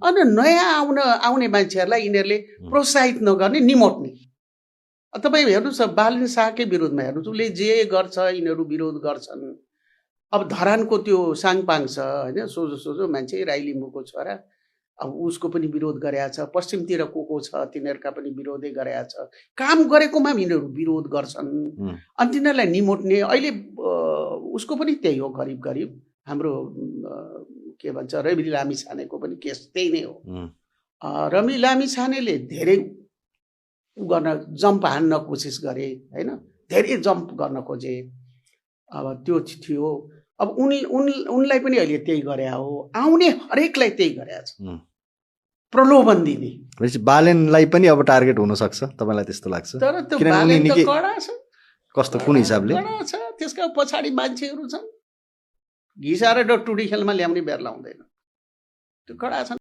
अनि नयाँ आउने मान्छेहरूलाई यिनीहरूले प्रोत्साहित नगर्ने, निमोट्ने। तपाईँ हेर्नुहोस् बालन शाहकै विरोधमा हेर्नुहोस्, उसले जे गर्छ यिनीहरू विरोध गर्छन्। अब धरानको त्यो साङपाङ छ होइन, सोझो सोझो मान्छे, राई लिम्बूको छोरा, अब उसको पनि विरोध गरेका छ। पश्चिमतिर को छ तिनीहरूका पनि विरोधै गरेका छ। काम गरेकोमा यिनीहरू विरोध गर्छन् अनि तिनीहरूलाई निमोट्ने। अहिले उसको पनि त्यही हो, करिब करिब हाम्रो के भन्छ रवि लामिछानेको पनि केस त्यही नै हो। रवि लामिछानेले धेरै गर्न जम्प हान्न कोसिस गरे होइन, धेरै जम्प गर्न खोजे, अब त्यो थियो। अब उनलाई पनि अहिले त्यही गरे हो, आउने हरेकलाई त्यही गरेका छ, प्रलोभन दिने। बालेनलाई पनि अब टार्गेट हुन सक्छ तपाईलाई त्यस्तो लाग्छ? तर त्यो बालेन त कडा छ। कस्तो, कुन हिसाबले कडा छ? त्यसका पछाडि मान्छेहरू छन्, घिसाएर टुडी खेलमा ल्याउने बेर लाउँदैन, त्यो कडा छन्।